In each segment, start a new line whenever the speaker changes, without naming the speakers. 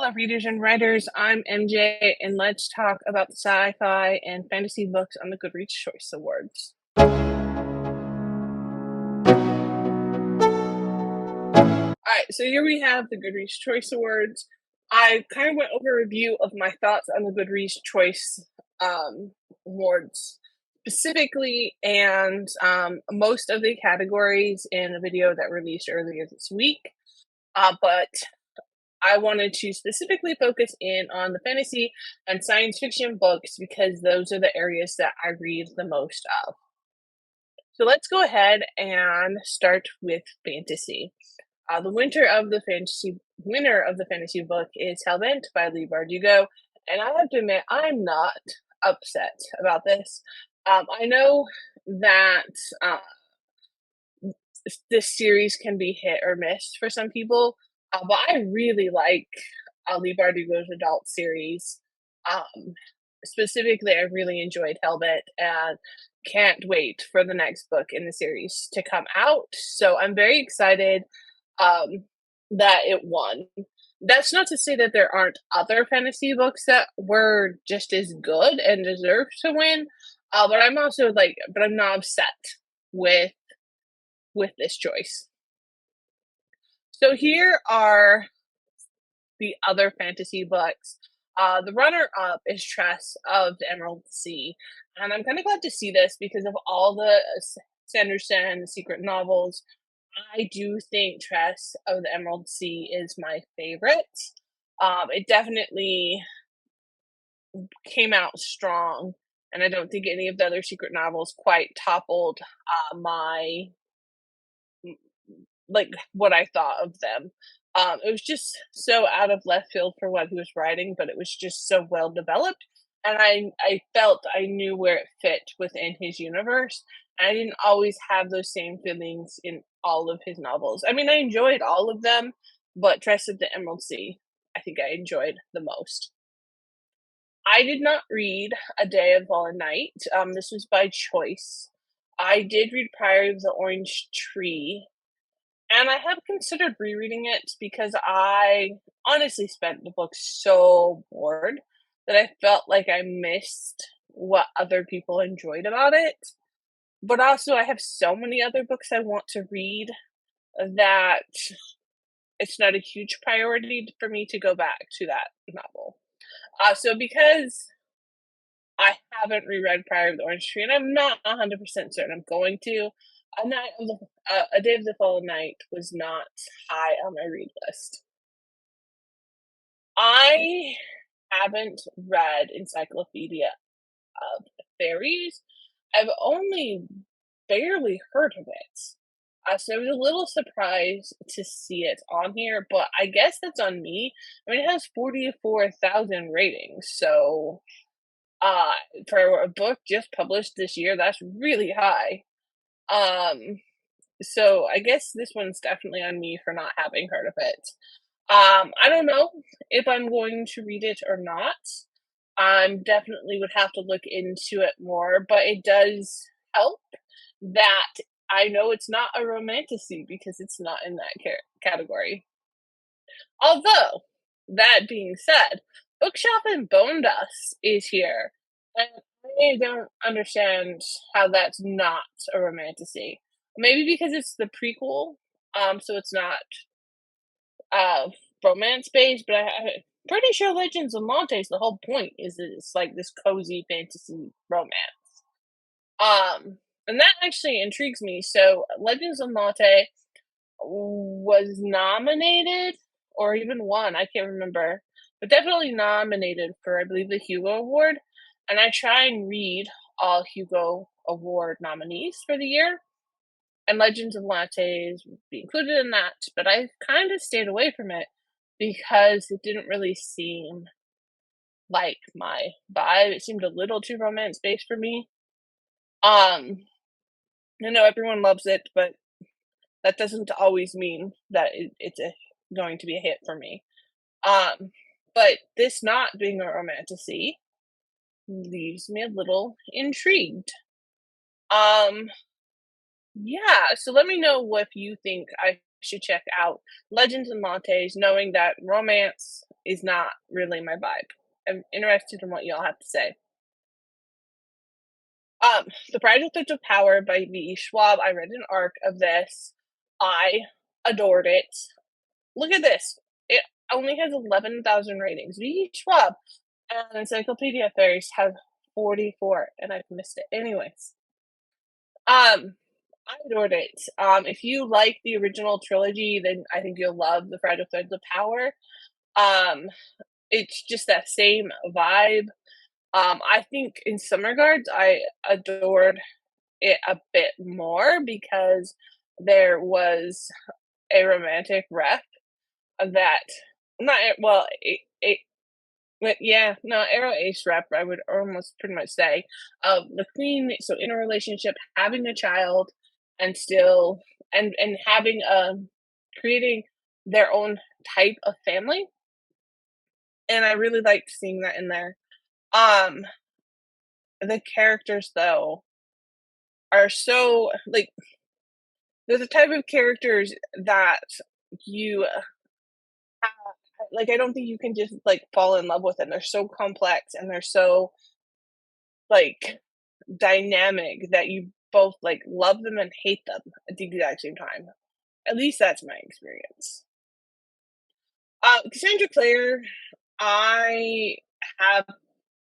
Hello, readers and writers. I'm MJ, and let's talk about the sci-fi and fantasy books on the Goodreads Choice Awards. All right, so here we have the Goodreads Choice Awards. I kind of went over a review of my thoughts on the Goodreads Choice um, Awards specifically, and most of the categories in a video that released earlier this week. But I wanted to specifically focus in on the fantasy and science fiction books because those are the areas that I read the most of. So let's go ahead and start with fantasy. The winner of the fantasy book is Hellbent by Leigh Bardugo, and I have to admit I'm not upset about this. I know that this series can be hit or miss for some people, but I really like Leigh Bardugo's adult series. Um, Specifically, I really enjoyed Hellbent and can't wait for the next book in the series to come out. So I'm very excited um, that it won. That's not to say that there aren't other fantasy books that were just as good and deserve to win, but I'm also but I'm not upset with this choice. So here are the other fantasy books. The runner up is Tress of the Emerald Sea. And I'm kind of glad to see this because of all the Sanderson secret novels. I do think Tress of the Emerald Sea is my favorite. It definitely came out strong, and I don't think any of the other secret novels quite toppled my what I thought of them. It was just so out of left field for what he was writing, but it was just so well developed, and I felt I knew where it fit within his universe. I didn't always have those same feelings in all of his novels. I mean, I enjoyed all of them, but Dress of the Emerald Sea, I think I enjoyed the most. I did not read A Day of Fallen Night. This was by choice. I did read Priory of the Orange Tree, and I have considered rereading it because I honestly spent the book so bored that I felt like I missed what other people enjoyed about it. But also, I have so many other books I want to read that it's not a huge priority for me to go back to that novel. So because I haven't reread Priory of the Orange Tree, and I'm not 100% certain I'm going to. A Day of the Fallen Night was not high on my read list. I haven't read Encyclopedia of Fairies. I've only barely heard of it. So I was a little surprised to see it on here, but I guess that's on me. I mean, it has 44,000 ratings, so uh, for a book just published this year, that's really high. Um, so I guess this one's definitely on me for not having heard of it. I don't know if I'm going to read it or not. I definitely would have to look into it more, but it does help that I know it's not a romantasy because it's not in that category. Although, that being said, Bookshop and Bone Dust is here, and I don't understand how that's not a romantasy. Maybe because it's the prequel, so it's not uh romance based, but I'm pretty sure Legends of Montes, the whole point is that it's like this cozy fantasy romance. And that actually intrigues me. So Legends of Monte was nominated or even won, I can't remember, but definitely nominated for, I believe, the Hugo Award. And I try and read all Hugo Award nominees for the year, and Legends of Lattes would be included in that, but I kind of stayed away from it because it didn't really seem like my vibe. It seemed a little too romance based for me. I know everyone loves it, but that doesn't always mean that going to be a hit for me. Um, but this not being a romantasy leaves me a little intrigued. Yeah, so let me know if you think I should check out Legends and Lattes, knowing that romance is not really my vibe. I'm interested in what y'all have to say. The Fragile Threads of Power by V. Schwab. I read an arc of this. I adored it. Look at this. It only has 11,000 ratings. V. Schwab and Encyclopedia Fairies have 44, and I've missed it. Anyways, I adored it. If you like the original trilogy, then I think you'll love The Fragile Threads of Power. Um, it's just that same vibe. I think in some regards, I adored it a bit more because there was a romantic rep that not well, it but yeah, no, Arrow Ace rep, I would almost pretty much say. The queen, so in a relationship, having a child, and still, and having creating their own type of family, and I really liked seeing that in there. Um, the characters though are so like there's a type of characters that you like. I don't think you can just like fall in love with them. They're so complex and they're so like dynamic that you both like love them and hate them at the exact same time. At least that's my experience. Cassandra Clare, I have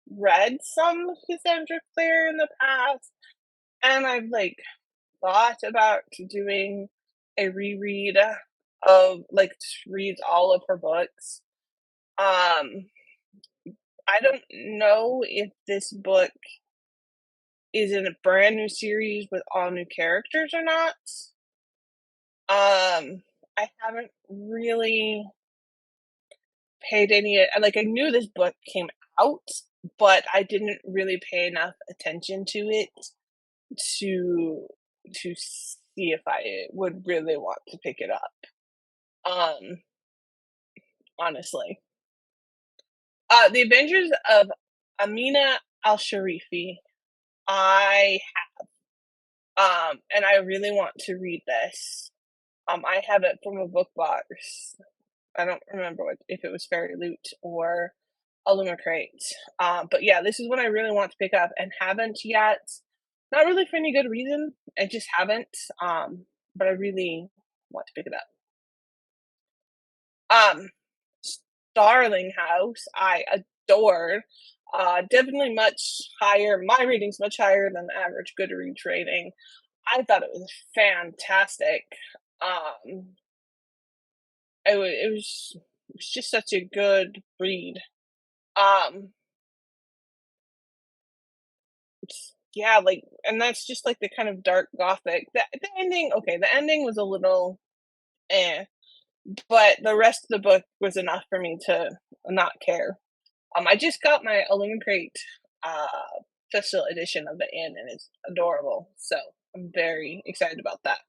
read some Cassandra Clare in the past, and I've like thought about doing a reread of like reads all of her books. Um, I don't know if this book is in a brand new series with all new characters or not. I haven't really paid any like I knew this book came out, but I didn't really pay enough attention to it to see if I would really want to pick it up. Um, honestly. The Adventures of Amina Al-Sharifi. I and I really want to read this. I have it from a book box. I don't remember what if it was Fairy Loot or Illumicrate. But yeah, this is one I really want to pick up and haven't yet. Not really for any good reason. I just haven't. But I really want to pick it up. Starling House, I adored. Definitely much higher. My rating's much higher than the average Goodreads rating. I thought it was fantastic. Um, it was just such a good read. Um, yeah, like, and that's just like the kind of dark gothic. The ending, okay, the ending was a little eh, but the rest of the book was enough for me to not care. I just got my Illuminate official edition of the inn, and it's adorable. So I'm very excited about that.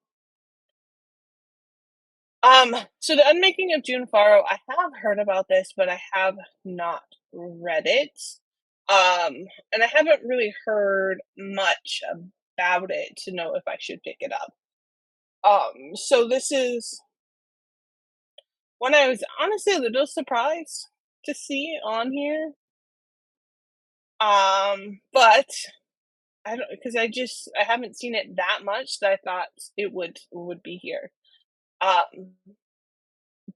So the Unmaking of June Farrow, I have heard about this, but I have not read it. And I haven't really heard much about it to know if I should pick it up. So this is one I was honestly a little surprised to see on here. But I don't because I haven't seen it that much that I thought it would be here. Um,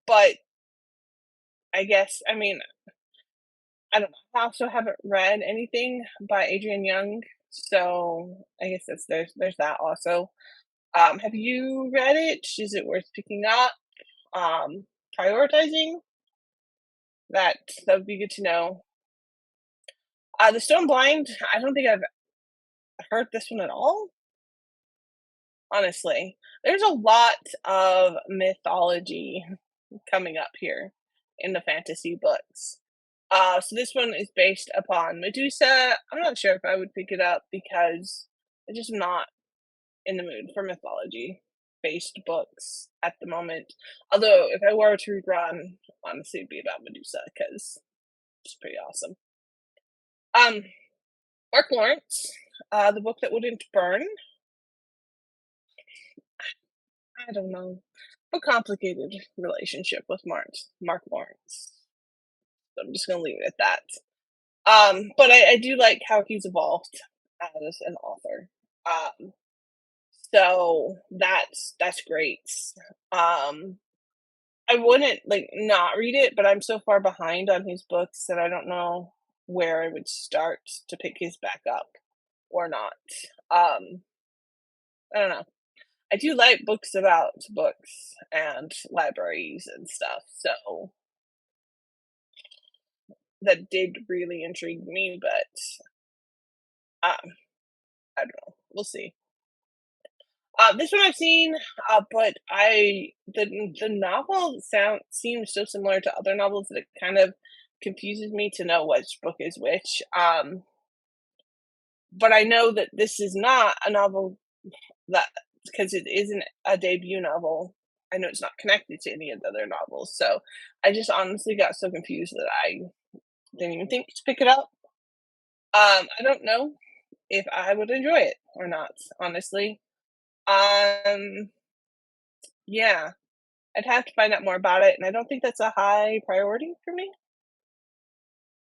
but I guess I mean I don't know. I also haven't read anything by Adrian Young, so I guess there's that also. Have you read it? Is it worth picking up? Um, Prioritizing that would be good to know. The Stone Blind. I don't think I've heard this one at all. Honestly, there's a lot of mythology coming up here in the fantasy books. So this one is based upon Medusa. I'm not sure if I would pick it up because I'm just not in the mood for mythology based books at the moment. Although if I were to read one, honestly, it'd be about Medusa because it's pretty awesome. Um, Mark Lawrence, the book that wouldn't burn. I don't know. a complicated relationship with Mark Lawrence. So I'm just gonna leave it at that. But I do like how he's evolved as an author. Um, so that's great. Um, I wouldn't like not read it, but I'm so far behind on his books that I don't know where I would start to pick his back up or not. Um, I don't know. I do like books about books and libraries and stuff, so that did really intrigue me, but I don't know. We'll see. This one I've seen, but the novel sound seems so similar to other novels that it kind of confuses me to know which book is which. But I know that this is not a novel that because it isn't a debut novel. I know it's not connected to any of the other novels, so I just honestly got so confused that I didn't even think to pick it up. I don't know if I would enjoy it or not, honestly. Um, yeah. I'd have to find out more about it, and I don't think that's a high priority for me.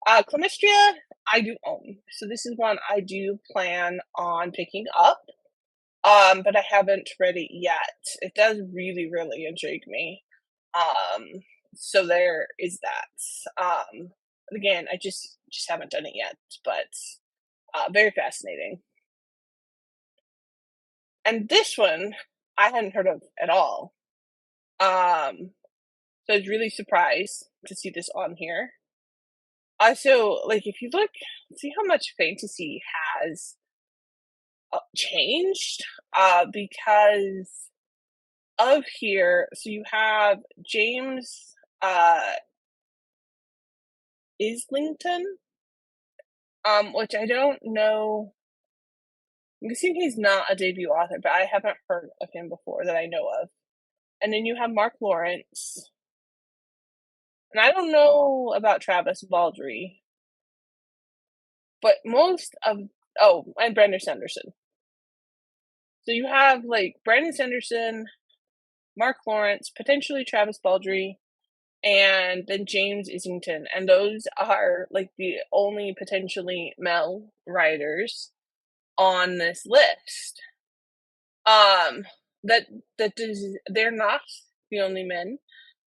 Clemistria, I do own. So this is one I do plan on picking up, but I haven't read it yet. It does really, really intrigue me. Um, so there is that. Again, I just haven't done it yet, but very fascinating. And this one I hadn't heard of at all. Um, so I was really surprised to see this on here. So, like, if you look, see how much fantasy has changed, because of here. So you have James Islington, which I don't know. I'm guessing he's not a debut author, but I haven't heard of him before that I know of. And then you have Mark Lawrence, and I don't know about Travis Baldree, but most of and Brandon Sanderson. So you have like Brandon Sanderson, Mark Lawrence, potentially Travis Baldree, and then James Islington, and those are like the only potentially male writers on this list. Um, that they're not the only men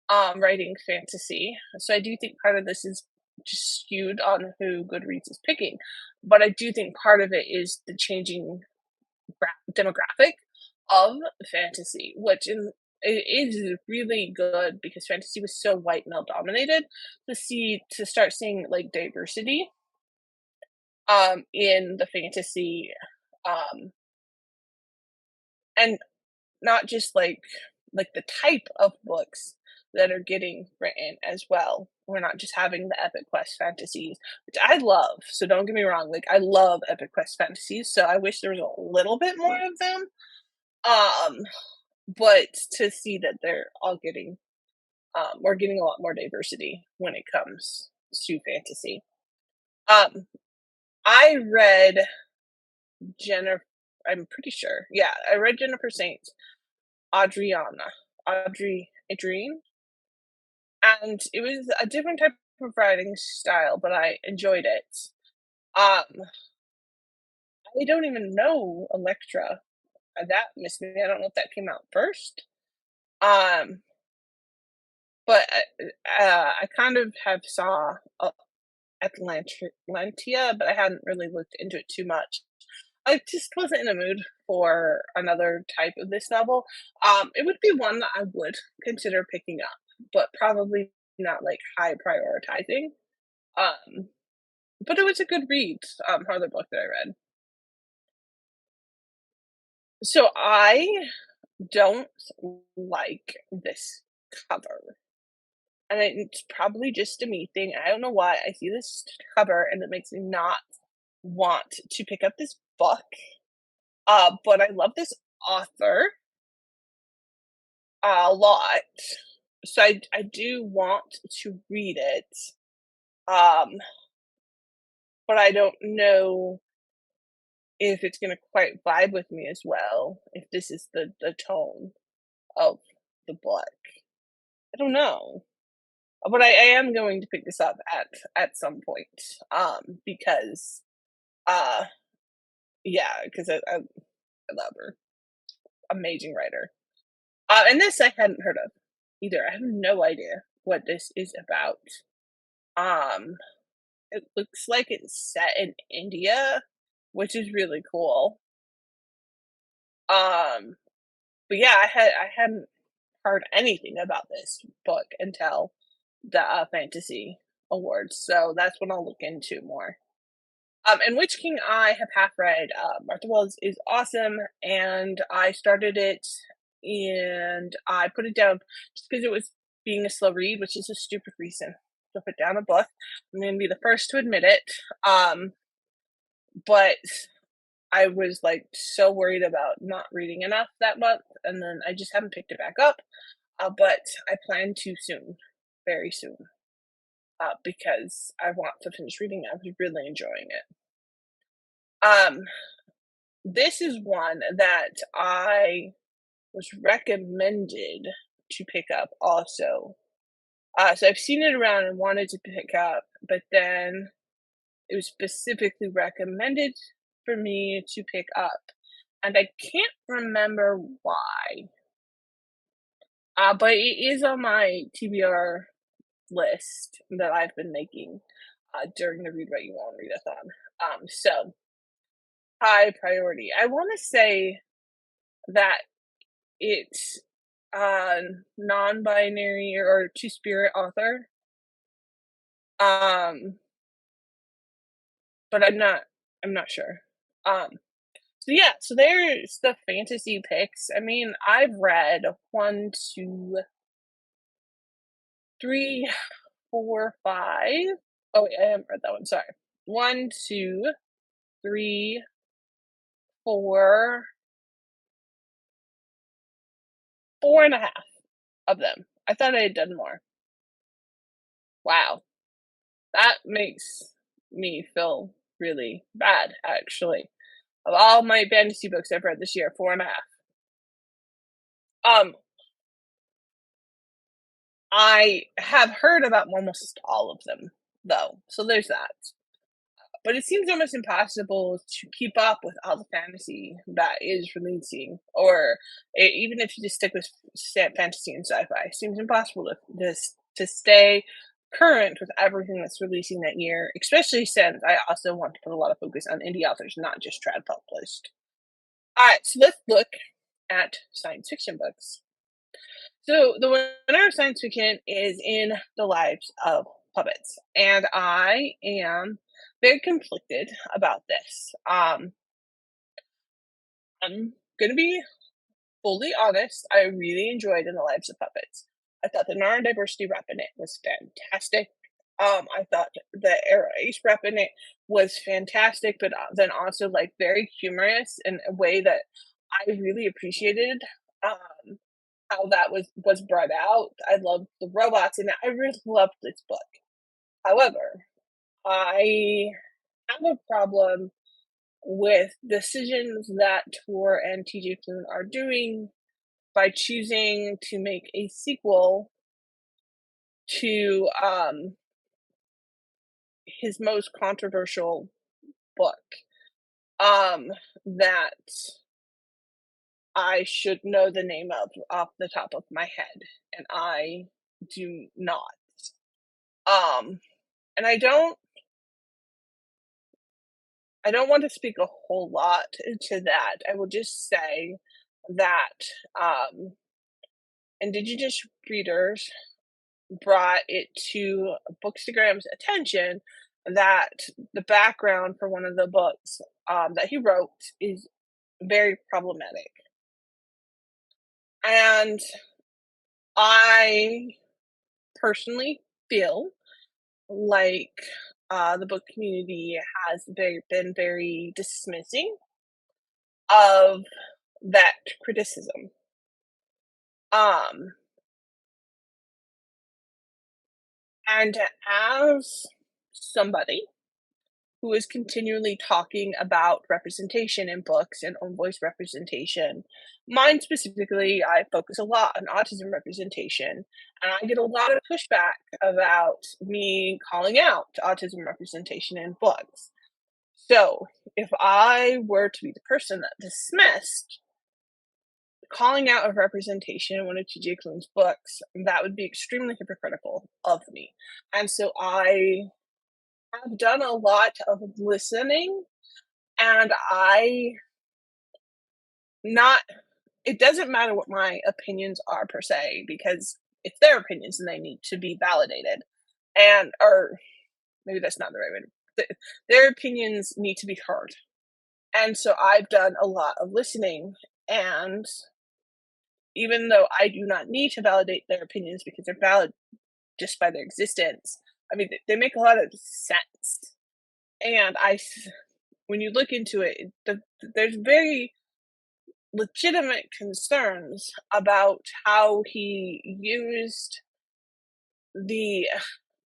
writing fantasy, so I do think part of this is just skewed on who Goodreads is picking, but I do think part of it is the changing demographic of fantasy, which it is really good because fantasy was so white male dominated to start seeing like diversity in the fantasy um and not just like the type of books that are getting written as well. We're not just having the epic quest fantasies, which I love. So don't get me wrong, like I love epic quest fantasies. So I wish there was a little bit more of them. Um, but to see that they're all getting we're getting a lot more diversity when it comes to fantasy. Um, I read Jennifer. I'm pretty sure. Yeah, I read Jennifer Saint's Adrienne, and it was a different type of writing style, but I enjoyed it. Um, I don't even know Electra. That missed me. I don't know if that came out first. Um, but I kind of have saw Atlantia, but I hadn't really looked into it too much. I just wasn't in a mood for another type of this novel. It would be one that I would consider picking up, but probably not like high prioritizing. Um, but it was a good read. Her other book that I read. So I don't like this cover. And it's probably just a me thing. I don't know why I see this cover and it makes me not want to pick up this book. But I love this author a lot. So I do want to read it. Um, but I don't know if it's gonna quite vibe with me as well, if this is the tone of the book. I don't know, but I am going to pick this up at some point, because, uh, yeah, because I love her. Amazing writer. And this I hadn't heard of either. I have no idea what this is about. Um, it looks like it's set in India, which is really cool. Um, but yeah, I hadn't heard anything about this book until the fantasy awards, so that's what I'll look into more. And Witch King I have half read. Martha Wells is awesome, and I started it and I put it down just because it was being a slow read, which is a stupid reason to put down a book. I'm gonna be the first to admit it. But I was like so worried about not reading enough that month, and then I just haven't picked it back up. But I plan to soon, very soon, because I want to finish reading it. I was really enjoying it. Um, this is one that I was recommended to pick up also. So I've seen it around and wanted to pick up, but then it was specifically recommended for me to pick up, and I can't remember why. But it is on my TBR list that I've been making during the Read What You Want readathon. So high priority. I want to say that it's a non-binary or two-spirit author. Um, but I'm not sure. Um, so yeah, so there's the fantasy picks. I mean, I've read one, two, three, four, five. Oh wait, I haven't read that one. Sorry. One, two, three, four, four and a half of them. I thought I had done more. Wow, that makes me feel really bad, actually. Of all my fantasy books I've read this year, four and a half. Um, I have heard about almost all of them, though, so there's that. But it seems almost impossible to keep up with all the fantasy that is releasing, or even if you just stick with fantasy and sci-fi, it seems impossible to stay current with everything that's releasing that year. Especially since I also want to put a lot of focus on indie authors, not just trad published. All right, so let's look at science fiction books. So the winner of science fiction is In the Lives of Puppets, and I am very conflicted about this. I'm gonna be fully honest. I really enjoyed In the Lives of Puppets. I thought the neurodiversity rep in it was fantastic. I thought the era ace rep in it was fantastic, but then also like very humorous in a way that I really appreciated. Um, how that was brought out. I loved the robots and I really loved this book. However, I have a problem with decisions that Tor and TJ Klune are doing by choosing to make a sequel to his most controversial book. That I should know the name of off the top of my head, and I do not. Um, and I don't want to speak a whole lot into that. I will just say that Indigenous readers brought it to Bookstagram's attention that the background for one of the books that he wrote is very problematic. And I personally feel like the book community has been very dismissing of that criticism. Um, and as somebody who is continually talking about representation in books and own voice representation. Mine specifically, I focus a lot on autism representation, and I get a lot of pushback about me calling out autism representation in books. So, if I were to be the person that dismissed calling out of representation in one of TJ Klune's books, that would be extremely hypocritical of me. And so I have done a lot of listening, and I not it doesn't matter what my opinions are per se, because it's their opinions and they need to be validated. And or maybe that's not the right way. Their opinions need to be heard. And so I've done a lot of listening, and even though I do not need to validate their opinions because they're valid just by their existence, I mean, they make a lot of sense. And when you look into it, there's very legitimate concerns about how he used the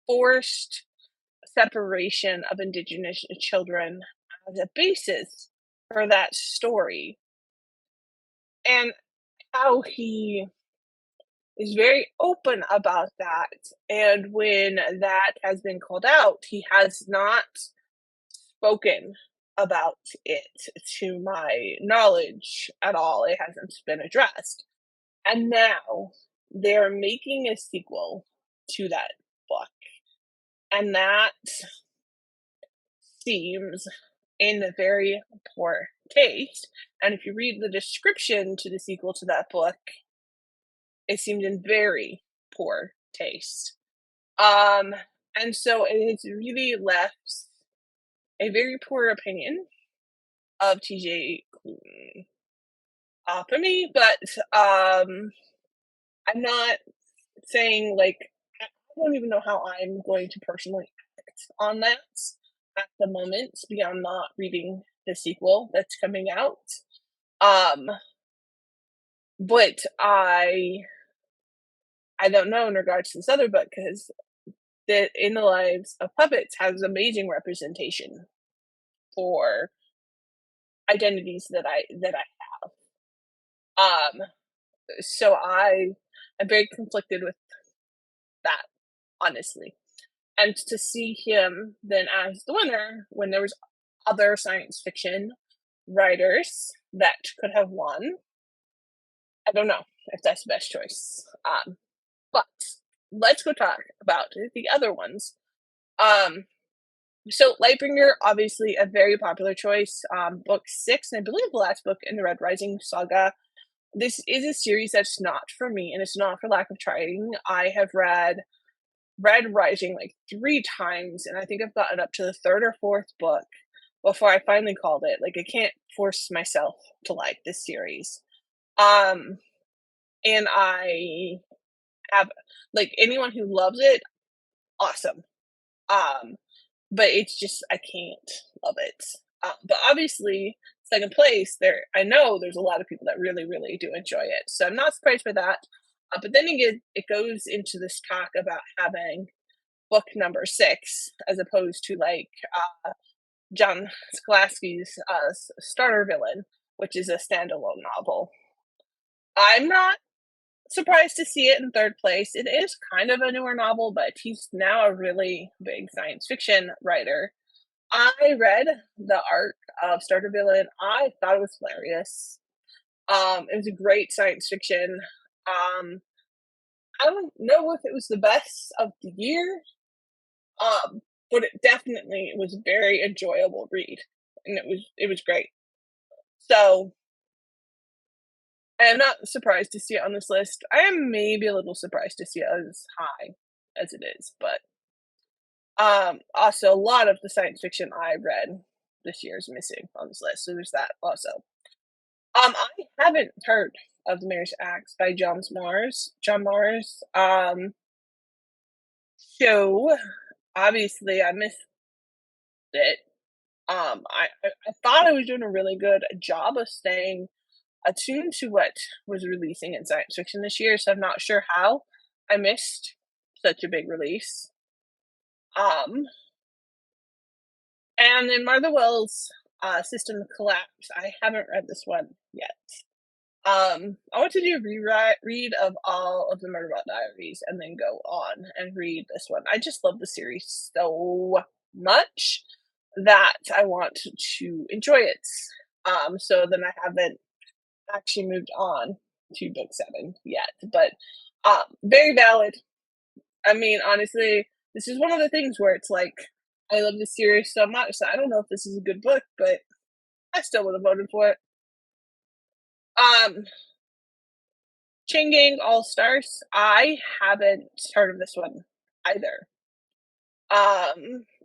forced separation of Indigenous children as a basis for that story, and how he is very open about that. And when that has been called out, he has not spoken about it to my knowledge at all. It hasn't been addressed. And now they're making a sequel to that book. And that seems in very poor taste. And if you read the description to the sequel to that book, it seemed in very poor taste. Um, and so it has really left a very poor opinion of TJ Klune for me, but I'm not saying like I don't even know how I'm going to personally act on that at the moment beyond not reading the sequel that's coming out. Um, but I don't know in regards to this other book because the In the Lives of Puppets has amazing representation for identities that I so I am very conflicted with that, honestly. And to see him then as the winner when there was other science fiction writers that could have won, I don't know if that's the best choice. But let's go talk about the other ones. Um, so Lightbringer, obviously a very popular choice. Book 6, and I believe the last book in the Red Rising saga. This is a series that's not for me, and it's not for lack of trying. I have read Red Rising like 3 times, and I think I've gotten up to the 3rd or 4th book before I finally called it. Like, I can't force myself to like this series. Um, and I have like, anyone who loves it, awesome. Um, but it's just I can't love it. But obviously, 2nd place, I know there's a lot of people that really, really do enjoy it, so I'm not surprised by that. But then again, it goes into this talk about having book number 6 as opposed to like John Skolasky's Starter Villain, which is a standalone novel. I'm not surprised to see it in 3rd place. It is kind of a newer novel, but he's now a really big science fiction writer. I read the arc of Starter Villain. I thought it was hilarious. It was a great science fiction. Um, I don't know if it was the best of the year, um, but it definitely was a very enjoyable read, and it was great. So I am not surprised to see it on this list. I am maybe a little surprised to see it as high as it is, but also a lot of the science fiction I read this year is missing on this list, so there's that also. I haven't heard of The Mayor's Axe by John Mars. John Mars. So obviously I missed it. I thought I was doing a really good job of staying attuned to what was releasing in science fiction this year, so I'm not sure how I missed such a big release. Um, And then Motherwell's System Collapse. I haven't read this one yet. I want to do a read of all of the Murderbot Diaries and then go on and read this one. I just love the series so much that I want to enjoy it. So then I haven't actually moved on to book 7 yet, but very valid. I mean, honestly, this is one of the things where it's like I love this series so much, so I don't know if this is a good book, but I still would have voted for it. Um, Chain Gang All Stars. I haven't heard of this one either.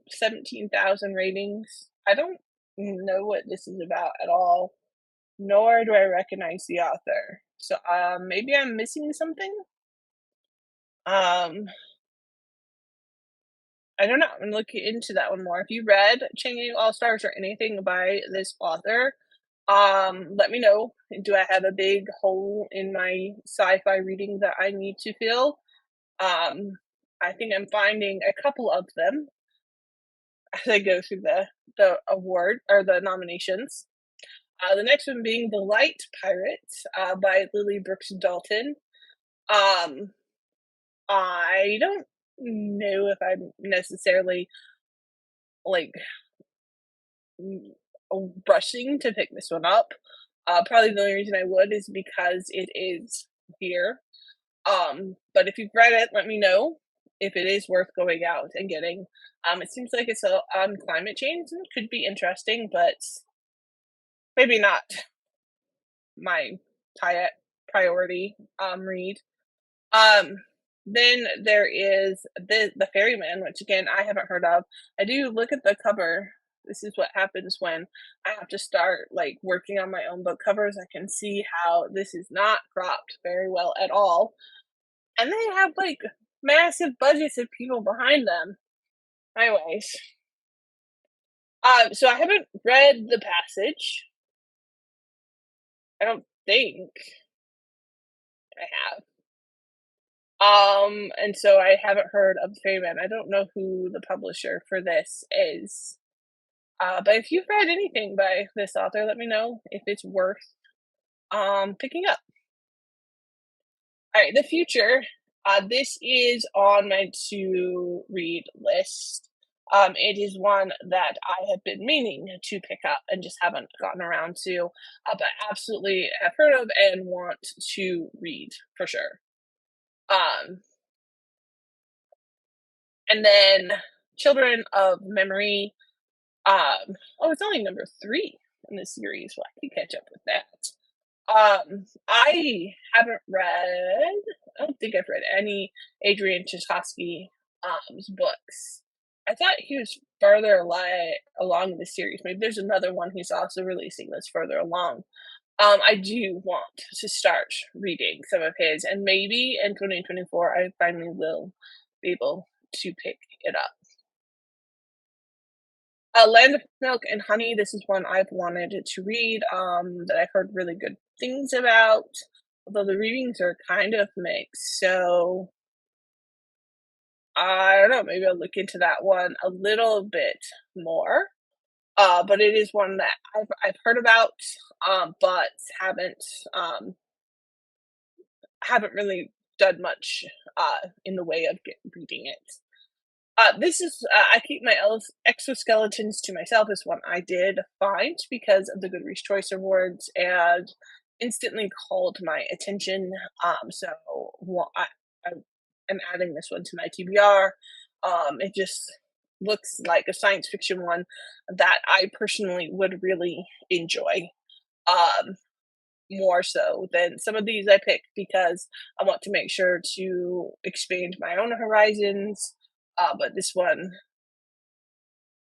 17,000 ratings. I don't know what this is about at all, nor do I recognize the author. So, maybe I'm missing something? Um, I don't know. I'm gonna look into that one more. If you read Chain Gang All Stars or anything by this author, let me know. Do I have a big hole in my sci-fi reading that I need to fill? Um, I think I'm finding a couple of them as I go through the award or the nominations. The next one being The Light Pirate by Lily Brooks Dalton. Um, I don't know if I'm necessarily like rushing to pick this one up. Probably the only reason I would is because it is here. But if you've read it, let me know if it is worth going out and getting. It seems like it's on climate change and could be interesting, but maybe not my priority read. Um, then there is the Ferryman, which again I haven't heard of. I do look at the cover. This is what happens when I have to start like working on my own book covers. I can see how this is not cropped very well at all. And they have like massive budgets of people behind them. Anyways, so I haven't read The Passage. I don't think I have. And so I haven't heard of Feyman. I don't know who the publisher for this is. But if you've read anything by this author, let me know if it's worth picking up. All right, The Future. This is on my to read list. It is one that I have been meaning to pick up and just haven't gotten around to, but absolutely have heard of and want to read for sure. Um, and then Children of Memory. It's only number 3 in the series. Well, I can catch up with that. I haven't read. I don't think I've read any Adrian Tchaikovsky books. I thought he was further along in the series. Maybe there's another one he's also releasing that's further along. I do want to start reading some of his, and maybe in 2024 I finally will be able to pick it up. Land of Milk and Honey. This is one I've wanted to read. That I've heard really good things about. Although the readings are kind of mixed, so I don't know. Maybe I'll look into that one a little bit more. But it is one that I've heard about, but haven't haven't really done much in the way of reading it. This is I keep my exoskeletons to myself is one I did find because of the Goodreads Choice Awards and instantly called my attention. So I am adding this one to my TBR. It just looks like a science fiction one that I personally would really enjoy. Um, More so than some of these I pick because I want to make sure to expand my own horizons. But this one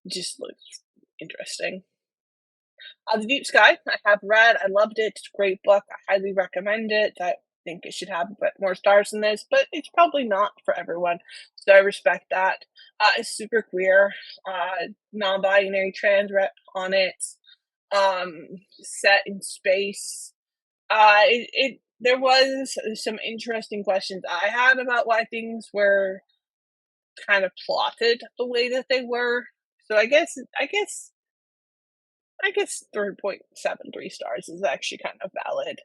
just looks interesting. The Deep Sky, I have read. I loved it. It's a great book. I highly recommend it. I think it should have a bit more stars than this, but it's probably not for everyone. So I respect that. It's super queer, non-binary trans rep on it. Set in space. There was some interesting questions I had about why things were kind of plotted the way that they were. So I guess 3.73 stars is actually kind of valid.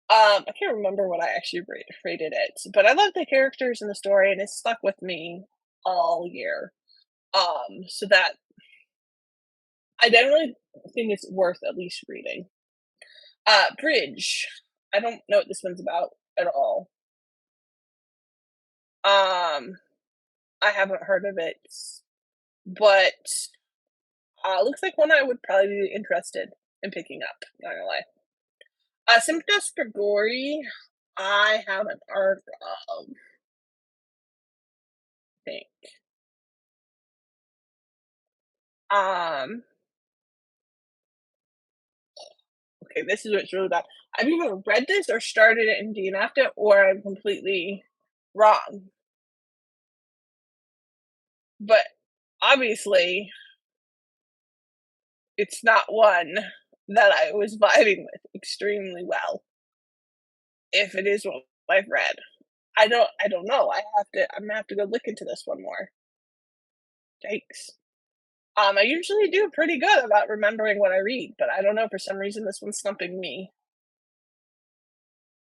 I can't remember what I actually rated it, but I love the characters and the story, and it stuck with me all year. So that I definitely think it's worth at least reading. Bridge. I don't know what this one's about at all. Um, I haven't heard of it, but looks like one I would probably be interested in picking up. Not gonna lie. Symptoms for Gory. I haven't heard of. Think. Um. Okay, this is what's really bad. I've either read this or started it and DNF'd it, or I'm completely wrong. But obviously, it's not one that I was vibing with extremely well. If it is what I've read, I don't know. I'm gonna have to go look into this one more. Yikes. I usually do pretty good about remembering what I read, but I don't know, for some reason this one's stumping me.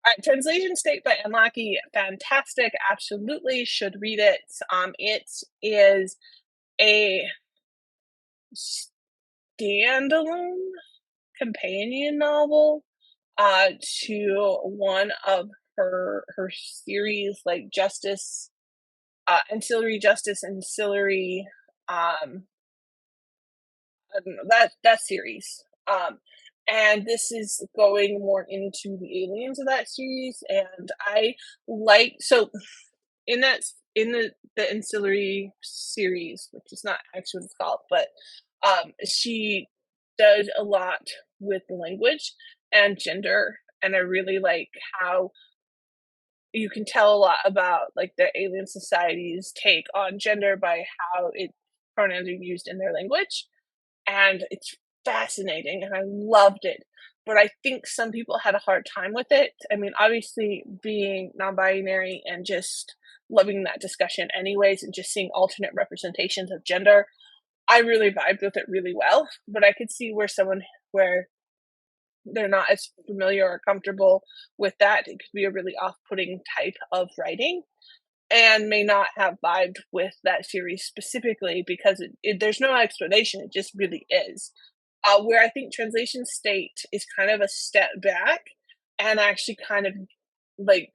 Alright, Translation State by Unlucky, fantastic, absolutely should read it. It is a standalone companion novel, to one of her series, like Justice, Ancillary Justice, Ancillary, um, I don't know, that series. And this is going more into the aliens of that series, and I like so in the ancillary series, which is not actually what it's called, but she does a lot with language and gender, and I really like how you can tell a lot about like the alien society's take on gender by how pronouns are used in their language, and it's fascinating and I loved it. But I think some people had a hard time with it. I mean, obviously, being non binary and just loving that discussion, anyways, and just seeing alternate representations of gender, I really vibed with it really well. But I could see where they're not as familiar or comfortable with that. It could be a really off putting type of writing and may not have vibed with that series specifically because there's no explanation. It just really is. Where I think Translation State is kind of a step back and actually kind of like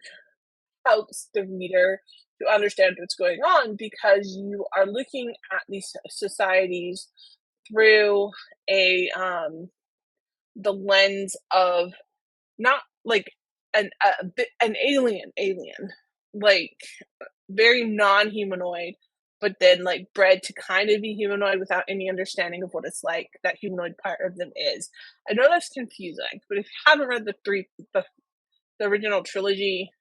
helps the reader to understand what's going on because you are looking at these societies through a the lens of not like an alien, like very non-humanoid, but then like bred to kind of be humanoid without any understanding of what it's like that humanoid part of them is. I know that's confusing, but if you haven't read the original trilogy,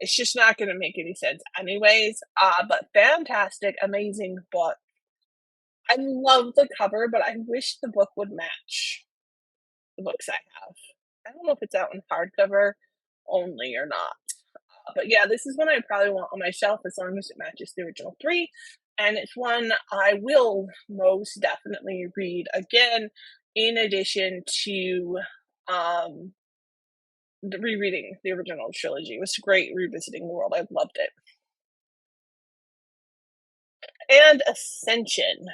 it's just not going to make any sense, anyways. But fantastic, amazing book. I love the cover, but I wish the book would match the books I have. I don't know if it's out in hardcover only or not. But yeah, this is one I probably want on my shelf as long as it matches the original three. And it's one I will most definitely read again, in addition to um, rereading the original trilogy. It was great revisiting the world. I loved it. And Ascension.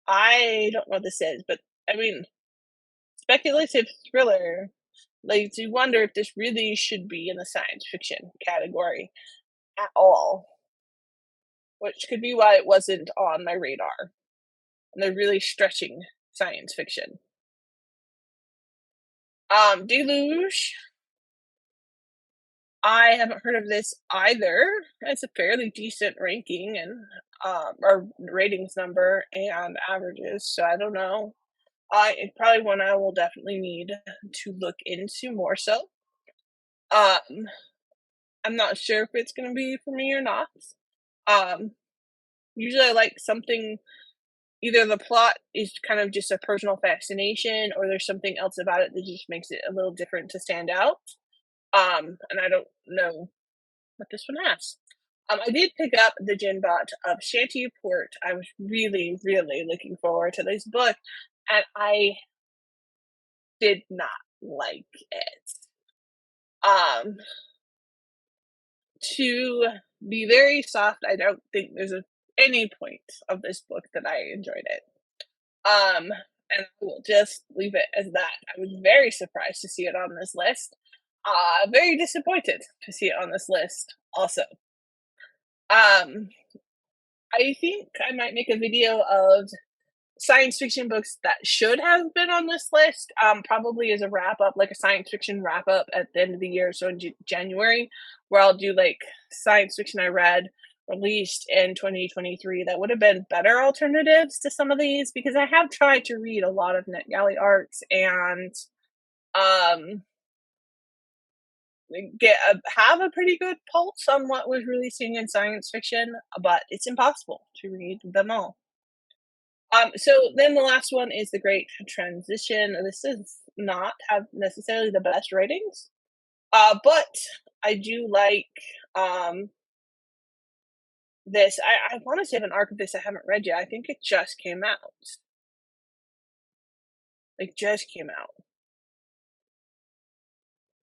I don't know what this is, but I mean, speculative thriller. Like, you wonder if this really should be in the science fiction category at all, which could be why it wasn't on my radar. And they're really stretching science fiction. Deluge. I haven't heard of this either. It's a fairly decent ranking and or ratings number and averages, so I don't know. It's probably one I will definitely need to look into more so. Um, I'm not sure if it's gonna be for me or not. Um, Usually I like something. Either the plot is kind of just a personal fascination, or there's something else about it that just makes it a little different to stand out. And I don't know what this one has. I did pick up the gin bot of Shanty Port. I was really, really looking forward to this book, and I did not like it. Um, to be very soft, I don't think there's any point of this book that I enjoyed it. And I will just leave it as that. I was very surprised to see it on this list. Very disappointed to see it on this list also. Um, I think I might make a video of science fiction books that should have been on this list, probably as a wrap up, like a science fiction wrap up at the end of the year, so in January, where I'll do like science fiction I read released in 2023 that would have been better alternatives to some of these, because I have tried to read a lot of NetGalley arcs and um have a pretty good pulse on what was releasing in science fiction, but it's impossible to read them all. So then the last one is The Great Transition. This does not have necessarily the best ratings, but I do like this. I want to say an arc of this I haven't read yet. I think it just came out. It just came out.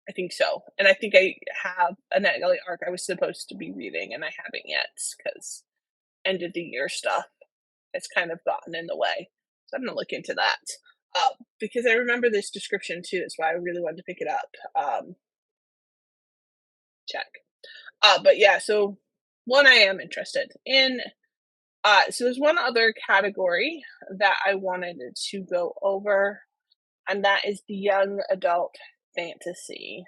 I think so. And I think I have a NetGalley arc I was supposed to be reading, and I haven't yet because end of the year stuff has kind of gotten in the way. So I'm gonna look into that. Because I remember this description too. That's why I really wanted to pick it up. Check. But yeah, so one I am interested in. So there's one other category that I wanted to go over, and that is the young adult fantasy.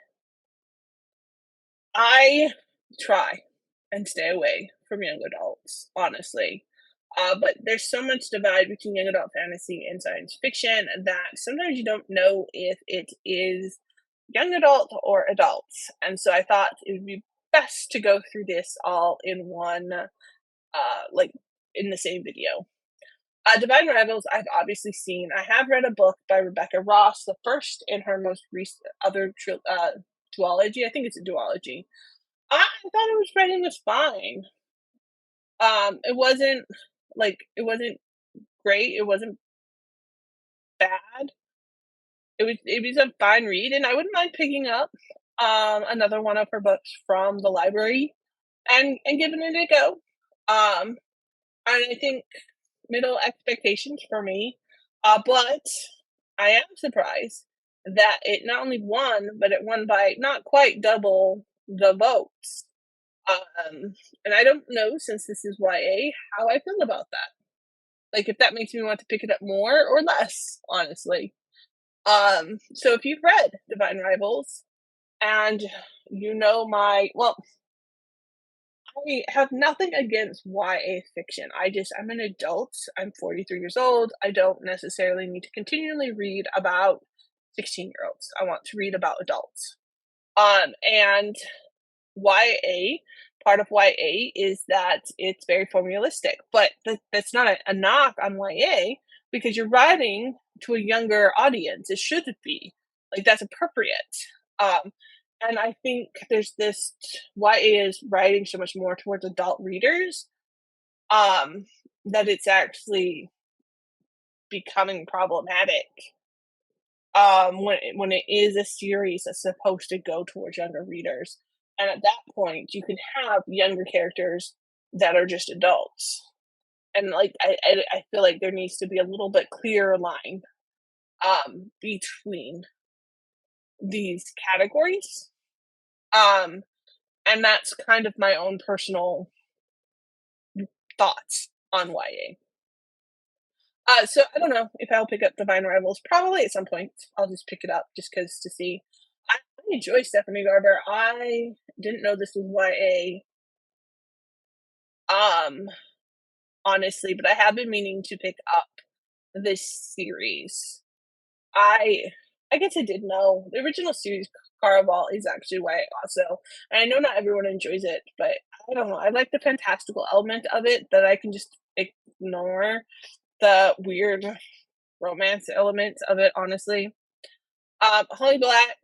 I try and stay away from young adults, honestly. But there's so much divide between young adult fantasy and science fiction that sometimes you don't know if it is young adult or adults. And so I thought it would be best to go through this all in one, like in the same video. Divine Rivals, I've obviously seen. I have read a book by Rebecca Ross, the first in her most recent other duology. I think it's a duology. I thought it was writing was fine. It wasn't it wasn't great. It wasn't bad. It was a fine read, and I wouldn't mind picking up another one of her books from the library and giving it a go. Um, and I think middle expectations for me, but I am surprised that it not only won, but it won by not quite double the votes. And I don't know, since this is YA, how I feel about that. Like, if that makes me want to pick it up more or less, honestly. So if you've read Divine Rivals and you know well, I have nothing against YA fiction. I'm an adult. I'm 43 years old. I don't necessarily need to continually read about 16-year-olds. I want to read about adults. And YA, part of YA is that it's very formalistic, but that's not a knock on YA because you're writing to a younger audience. It should be like that's appropriate. Um, and I think there's this YA is writing so much more towards adult readers um, that it's actually becoming problematic when it is a series that's supposed to go towards younger readers. And at that point, you can have younger characters that are just adults. And like I feel like there needs to be a little bit clearer line between these categories. Um, and that's kind of my own personal thoughts on YA. So I don't know if I'll pick up Divine Rivals. Probably at some point. I'll just pick it up just because to see. I enjoy Stephanie Garber. I didn't know this was YA. Um, honestly, but I have been meaning to pick up this series. I I guess I did know the original series Caraval is actually YA also. And I know not everyone enjoys it, but I don't know. I like the fantastical element of it that I can just ignore the weird romance element of it, honestly. Holly Black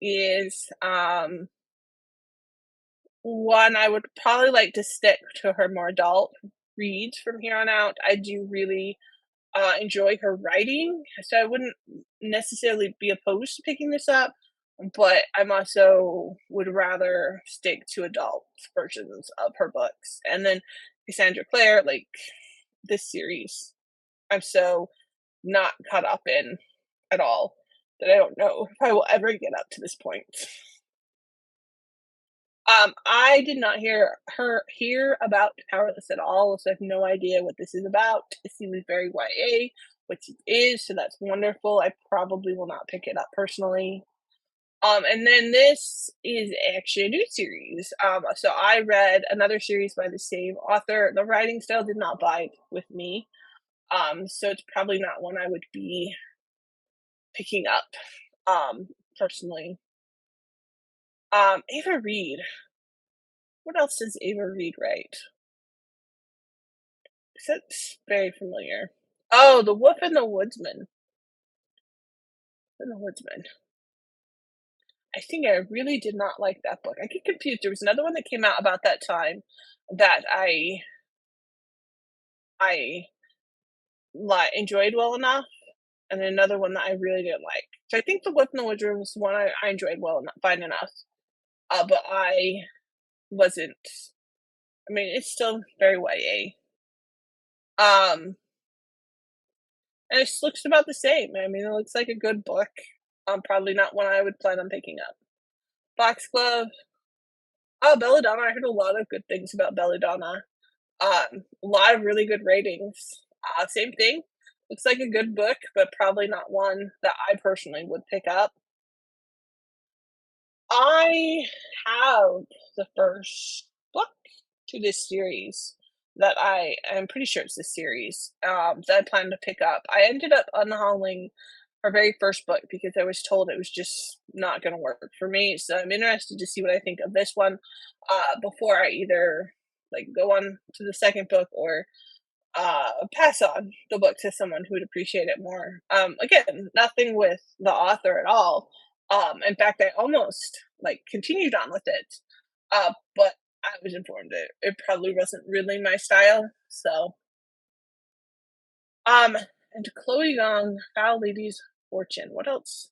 is one, I would probably like to stick to her more adult reads from here on out. I do really enjoy her writing, so I wouldn't necessarily be opposed to picking this up, but I'm also would rather stick to adult versions of her books. And then Cassandra Clare, like this series, I'm so not caught up in at all that I don't know if I will ever get up to this point. I did not hear about Powerless at all, so I have no idea what this is about. It seems very YA, which it is, so that's wonderful. I probably will not pick it up personally. And then this is actually a new series. So I read another series by the same author. The writing style did not bite with me. So it's probably not one I would be picking up, personally. Ava Reed. What else does Ava Reed write? That's very familiar. Oh, The Wolf and the Woodsman. And the Woodsman. I think I really did not like that book. I get confused. There was another one that came out about that time that I enjoyed well enough, and another one that I really didn't like. So I think The Wolf and the Woodsman was the one I enjoyed well enough, fine enough. But I wasn't. I mean, it's still very YA. And it looks about the same. I mean, it looks like a good book. Probably not one I would plan on picking up. Foxglove. Oh, Belladonna. I heard a lot of good things about Belladonna. A lot of really good ratings. Same thing. Looks like a good book, but probably not one that I personally would pick up. I have the first book to this series that I am pretty sure it's this series that I plan to pick up. I ended up unhauling her very first book because I was told it was just not going to work for me. So I'm interested to see what I think of this one before I either like go on to the second book or pass on the book to someone who would appreciate it more. Again, nothing with the author at all. In fact, I almost like continued on with it, but I was informed it probably wasn't really my style. So, um, and Chloe Young, Foul Lady's Fortune. What else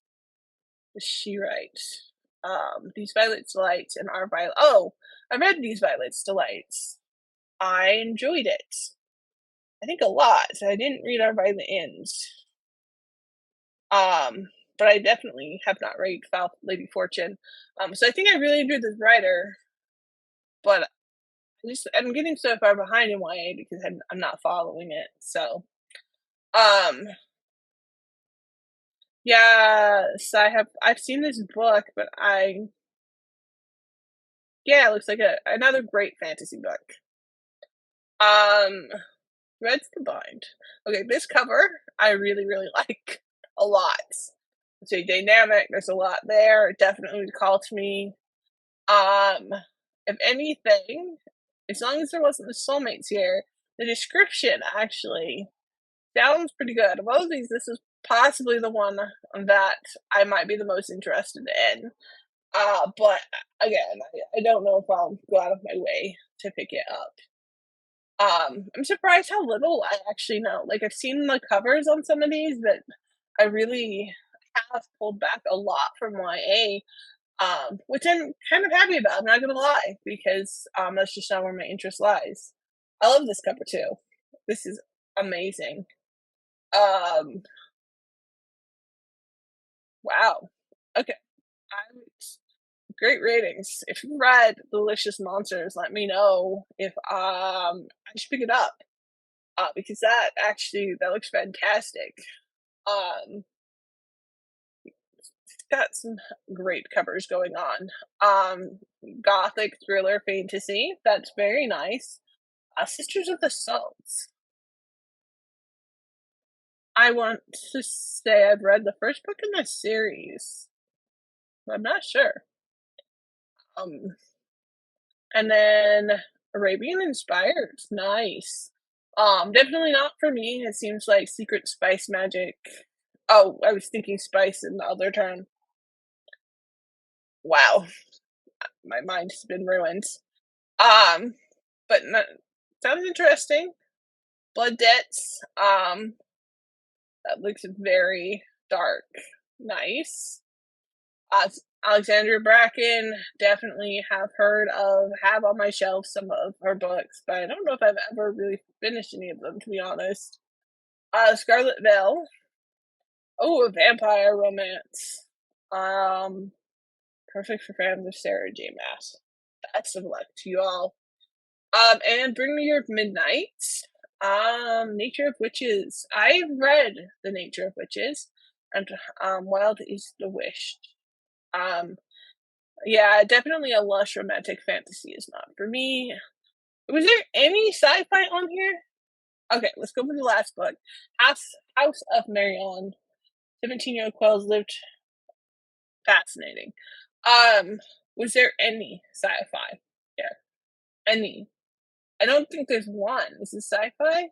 does she write? These Violets Delights and Our Violet. Oh, I read These Violets Delights. I enjoyed it. I think a lot. I didn't read Our Violet Ends. But I definitely have not read Foul Lady Fortune. So I think I really enjoyed this writer, but I'm getting so far behind in YA because I'm not following it. So, um, yes, I've seen this book, but yeah, it looks like another great fantasy book. Um, Threads Combined. Okay, this cover I really, really like a lot. It's very dynamic, there's a lot there, it definitely would call to me. Um, if anything, as long as there wasn't the soulmates here, the description actually sounds pretty good. Of all of these, this is possibly the one that I might be the most interested in. But again, I don't know if I'll go out of my way to pick it up. I'm surprised how little I actually know. Like I've seen the covers on some of these, but I really have pulled back a lot from YA, which I'm kind of happy about. I'm not gonna lie, because that's just not where my interest lies. I love this cover too. This is amazing. Um, wow. Okay, I'm great ratings. If you read Delicious Monsters, let me know if I should pick it up. Because that looks fantastic. Um, it's got some great covers going on. Gothic thriller fantasy. That's very nice. Sisters of the Salts. I want to say I've read the first book in the series, but I'm not sure. Um, and then Arabian Inspired. Nice. Definitely not for me. It seems like secret spice magic. Oh, I was thinking spice in the other term. Wow. my mind's been ruined. Um, but no, sounds interesting. Blood Debts, that looks very dark. Nice. Alexandra Bracken, definitely have on my shelf some of her books, but I don't know if I've ever really finished any of them, to be honest. Scarlet Veil. Oh, a vampire romance. Um, Perfect for fans of Sarah J. Maas. Best of luck to you all. And Bring Me Your Midnight. Nature of Witches. I've read The Nature of Witches, and Wild is the Wish. Um, yeah, definitely a lush romantic fantasy is not for me. Was there any sci-fi on here? Okay, let's go with the last book. House of Marion. 17-year-old Quells lived fascinating. Um, was there any sci-fi here? Any? I don't think there's one. Is this sci-fi?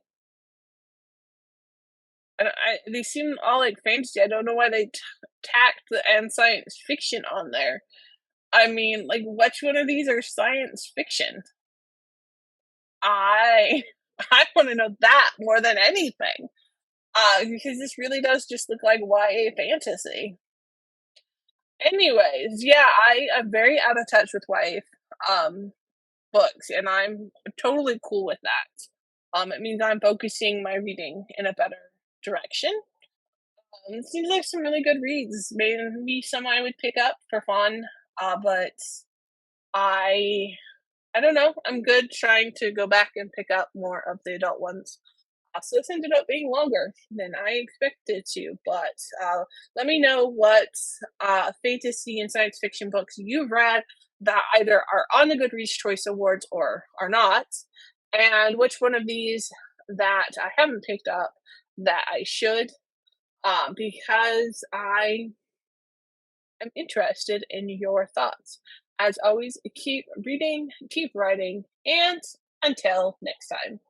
They seem all like fantasy. I don't know why they tacked the and science fiction on there. I mean, like, which one of these are science fiction? I I want to know that more than anything. Because this really does just look like YA fantasy. Anyways, yeah, I am very out of touch with YA books, and I'm totally cool with that. It means I'm focusing my reading in a better direction. It seems like some really good reads. Maybe some I would pick up for fun, but I I don't know. I'm good trying to go back and pick up more of the adult ones. So this ended up being longer than I expected to, but let me know what fantasy and science fiction books you've read that either are on the Goodreads Choice Awards or are not, and which one of these that I haven't picked up that I should, because I am interested in your thoughts. As always, keep reading, keep writing, and until next time.